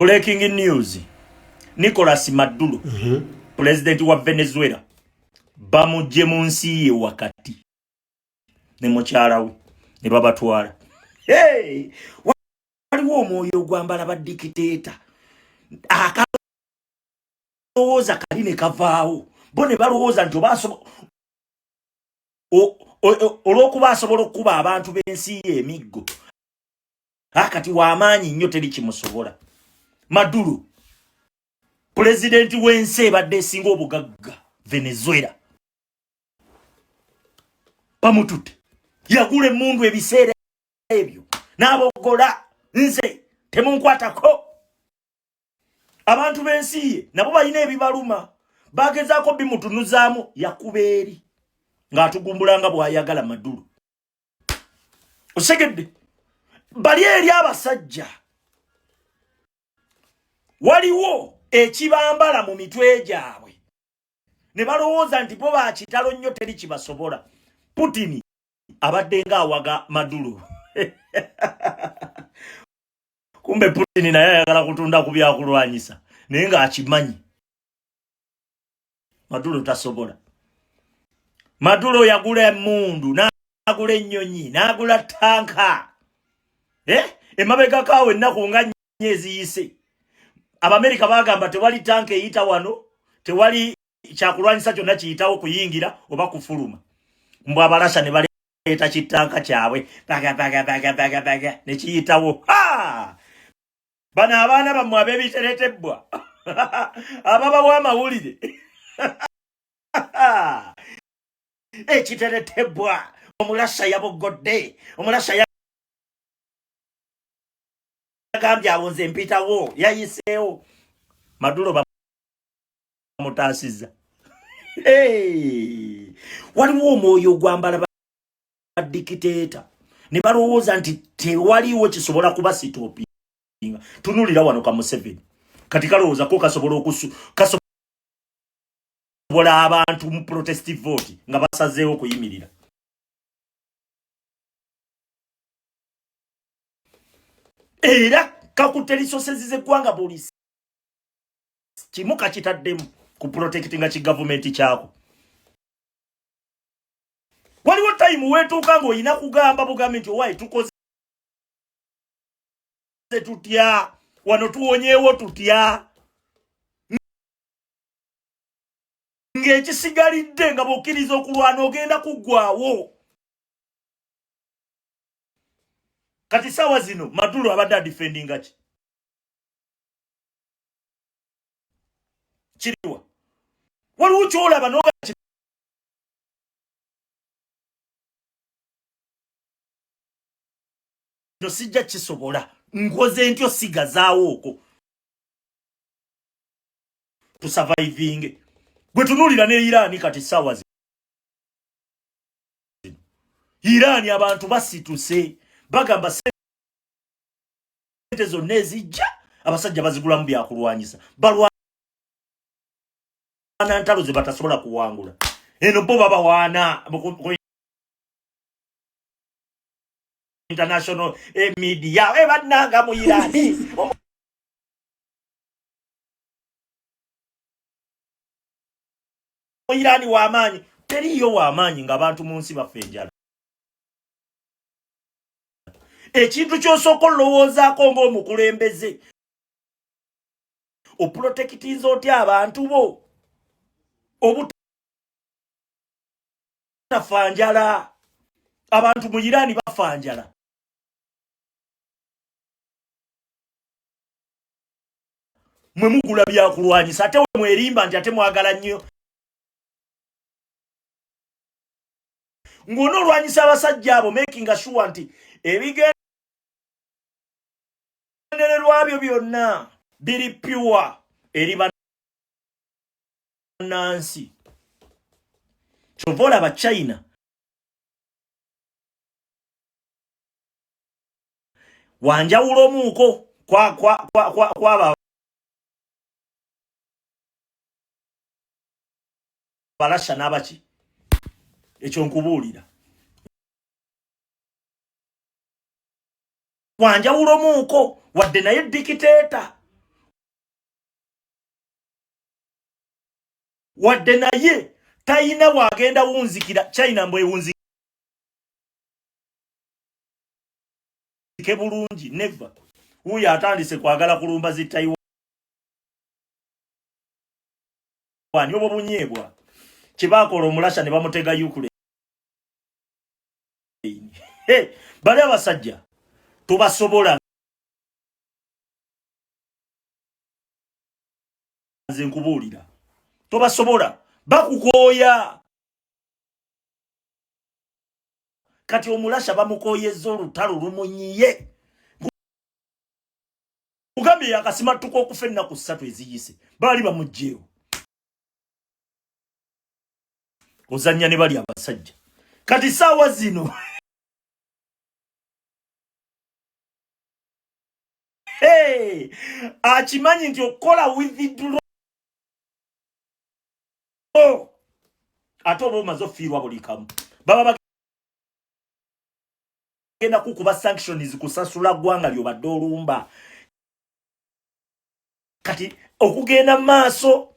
Breaking news. Nicolas Maduro, president wa Venezuela, bamujje mu nsi ye wakati. Ne mukyala we ne babatwala. Hey! Waliwo omwoyo gwambala ba dictator. Akalowooza kali ne kavaawo. Bo ne balowooza nti olw'okuba asobola okuba abantu b'ensi ye emiggo. Akati w'amaanyi nnyo teri kimusobola. Maduro, president w'ensi ebadde esinga obugagga Venezuela. Bamutute. Yagula emmundu ebiseera ebyo. N'abogola nze temunkwatako. Abantu b'ensi ye nabo balina ebibaluma. Bagezaako bimutunuzaamu yakuba eri. Ng'atugumbulanga bw'ayagala Maduro. Osegedde. Bali eri abasajja. Waliwo ekibambala mu mitwe gyabwe. Ne balowooza nti bo bakitalo nnyo teri kibasobola. Putin abadde ng'awaga Maduro. Kumbe Putin naye ayagala kutunda ku byakulwanyisa. Naye ng'akimanyi. Maduro tasobola. Maduro yagula emmundu, n'agula ennyonyi, n'agula tanka. Emabega kaawe ennaku nga nnya eziyise. Abamerika bagamba tewali tanka eyita wano, tewali kyakulwanyisa kyonna kiyitawo kuyingira oba kufuluma. Mbwa abalasha ne baleeta kitanka kyabwe. Baga ne kiyitawo. Bano abaana bammwe ab'ebiteretebbwa. Ababawa amawulire. Ekiteretebbwa. Omulasha yabogodde. Omulasha yagambye awo nze mpitawo. Yayiseewo. Maduro bamutaasizza. Waliwo omwoyo gwambala ba dictator. Ne balowooza nti tewaliwo kisobola kuba sitopinga. Tunulira wano ka Museveni. Kati kalowooza ko kasobola abantu mu protestive vote nga basazeewo kuyimirira. Era kakutte resources z'eggwanga buli kimu kakitaddemu ku protectinga kigavumenti kyako. Waliwo time weetuuka ng'olina kugamba bugambi nti owaye tukoze tutya, wano tuwonyeewo tutya. Ng'ekisigalidde nga bw'okkiriza okulwana ogenda kuggwaawo. Kati sawa zino Maduro abadde adifendinga ki? Kiriwa. Waliwo kyolaba n'oga kino sijja kisobola. Nkoze ntyo sigazaawo okwo. Tusurviving. Bwe tunulira ne Iran kati sawa zino. Iran abantu basituse. Bagamba sente zonna ezijja abasajja bazigulamu byakulwanyisa. Balwana ntalo ze batasobola kuwangula. Eno bo babawaana international media bannanga mu Iran. Iran w'amaanyi teriyo w'amaanyi ng'abantu mu nsi baffe enjala. Ekintu ky'osooka olowoozaako ng'omukulembeze oprotectinze otya abantu bo obutafa njala. Abantu mu Iran bafa njala. Mwe mugula byakulwanyisa ate mwerimba nti ate mwagala nnyo. Ng'onoolwanyisa abasajja abo making sure nti ebigendererwa byo byonna biri pure eri bannansi. Kyova olaba China wanjawulo muuko kwaba balasha n'abaki. Ekyo nkubuulira. Wanjawulo muuko wadde naye dictator wadde naye tayina wagenda wunzikira China mbwe wunzike bulungi never huyo atandise kwagala kulumba zi Taiwan yobo bunyebwa kibakola omulasha ne bamutega Ukraine bali abasajja tubasobola nze nkubulira tobasobola bakukoya kati omulasha bamukoyezza olutalo lumunyiye ugambye yakasima tuko okufa ennaku 3 eziyise bali bamujjeewo ozanya ne bali abasajja kati saawa zino akimanyi nti okola withdraw ate oba omaze ofiirwa buli kamu baba bagenda kukuba sanctions kusasula ggwanga lyobadde olumba kati okugenda maaso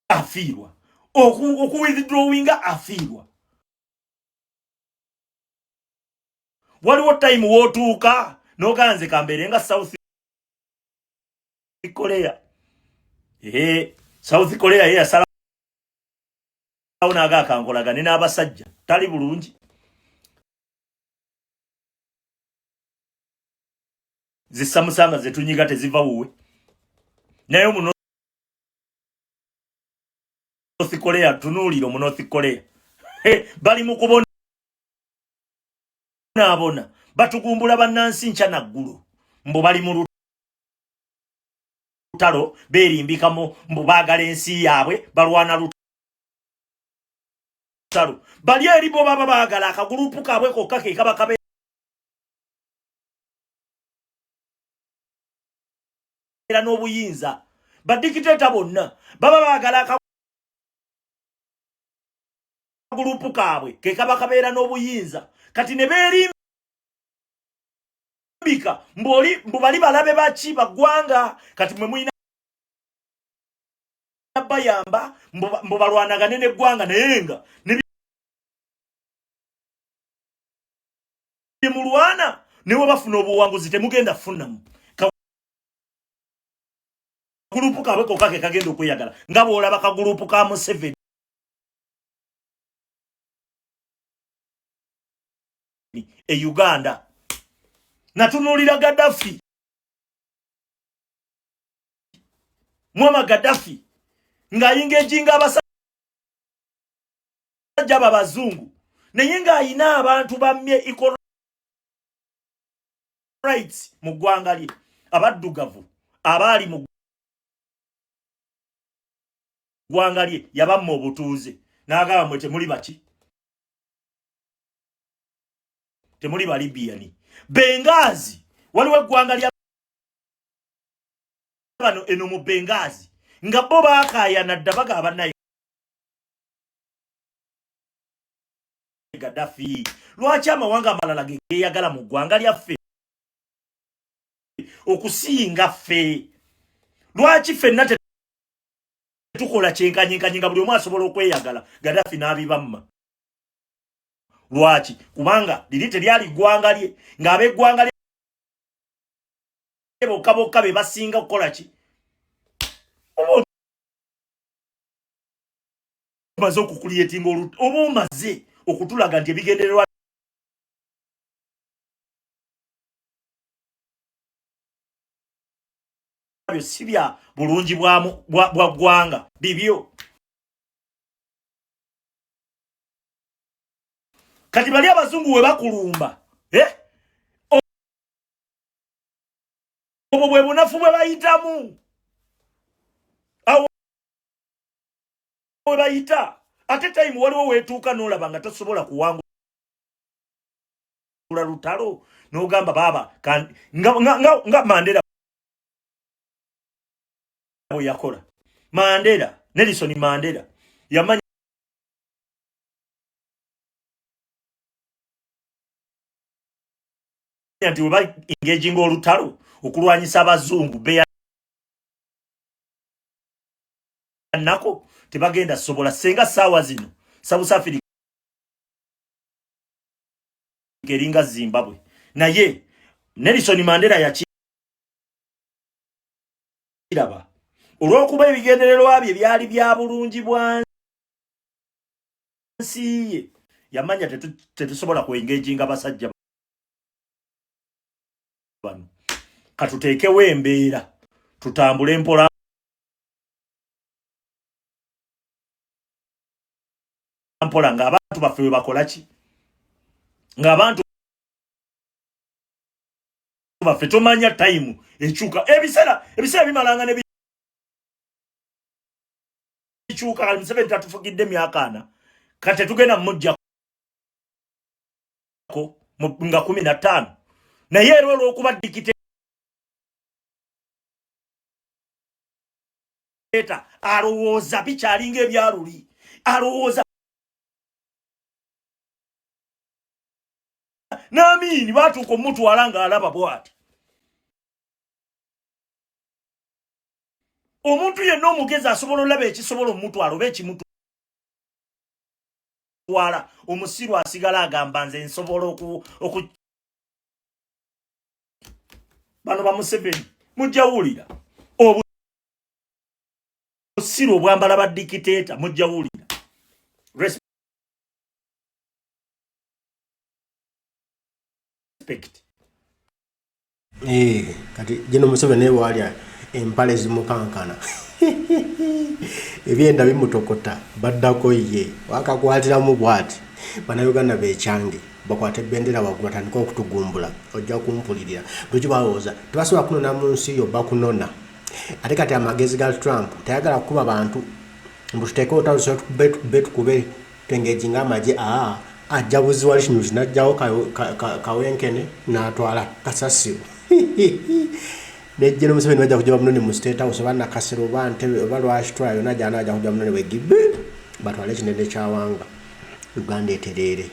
afiirwa okuwithdrawinga afiirwa waliwo time wotuuka noganze kambere nga South Korea South Korea yasala unaga kankolagane n'abasajja tali bulungi zisamusanga zetunyiga teziva wuwe nayo mu North Korea tunuliro mu North Korea bali mukubona abona batugumbula bannansi ncha naggulu mbo bali mu lutalo berimbikamo mbo bagala ensi yaabwe balwana lutalo bali eribo baba bagala akagulupu kabwe kokka ke kaba kabe era n'obuyinza badikiteta bonna baba bagala akagulupu kabwe ke kaba kabeera n'obuyinza kati ne berimbika mbali balabe bachi bagwanga kati mwe muina bayamba mbo balwanagane ne gwanga nayenga ne mulwana newe bafuna obuwanguzi temugenda funamu kagulupu kabwe kokka ke kagenda okweyagala nga bw'olaba kagulupu ka Museveni e Uganda natunulira Gaddafi Muammar Gaddafi ngayinga ejinga abasajja babazungu naye ngayina abantu bammye equal rights mu ggwanga lye abaddugavu abaali mu ggwanga lye yabamma obutuuze n'agamba mwe temuli baki temuli ba Libyani Bengazi waliwo eggwanga lya bano eno mu Bengazi nga bo baakayana dda bagaba naye Gaddafi lwaki amawanga amalala geyagala mu ggwanga lyaffe okusinga ffe lwaki ffenna tetukola kyenkanyenkanyi nga buli omu asobola okweyagala Gaddafi n'abibamma lwaki kubanga liri teryali ggwanga lye ng'abeggwanga lye bokka bokka be basinga okukola ki omaze okukulyetinga oba omaze okutulaga nti ebigendererwa byo si bya bulungi bwa ggwanga bibyo kati bali abazungu we bakulumba obwo bwe bunafu bwe bayitamu awo bwe bayita ate time waliwo weetuuka n'olaba nga tosobola kuwangula lutalo n'ogamba baba nga Mandela bwe yakola Nelson Mandela yamanya nti we ba engaging olutalo okulwanyisa abazungu beya nako tebagenda sobola senga sawa zino South Africa eringa Zimbabwe naye Nelson Mandela yakiraba olwokuba ebigendererwa bye byali bya bulungi bwansi yamanya tetusobola kuengaginga basajja bano katuteekewo embeera tutambule mpola mpola ng'abantu baffe bwe bakola ki ng'abantu baffe tomanya time ekyuka ebiseera bimalanga ne bikyuka Museveni tatufugidde myaka ana kati tugenda mujjako nga 15 naye era olw'okuba dikiteeta alowooza bikyalinga ebyaluli alowooza Namini batuuka omutwala ng'alaba bw'ati omuntu yenna omugezi asobola olaba ekisobola omutwala oba ekimutwala omusiru asigala agamba nze nsobola bano ba Museveni mujjawulira obusiru obwambala ba dikiteeta mujjawulira kati jeno Museveni wali empale zimukankana ebyenda bimutokota baddako ye wakakwatiramu bwati bannayuganda becyange bakwate bendera waggulu atandika okutugumbula ojja kumpulirira lwaki balowooza tebasobola kunona mu nsi yo bakunona ate kati amagezi ga Trump tayagala kuba abantu mbu tuteekewo tukube twengeginga amagye ajabuzi wali kino kinajjawo kawenkene n'atwala kasasiro nejjeno Museveni bajja kujja bamunone mu State House bana kasiro bantebe balwashitwa yona jana ajja kujja munone wegibe batwale kinene kyawanga Uganda eterere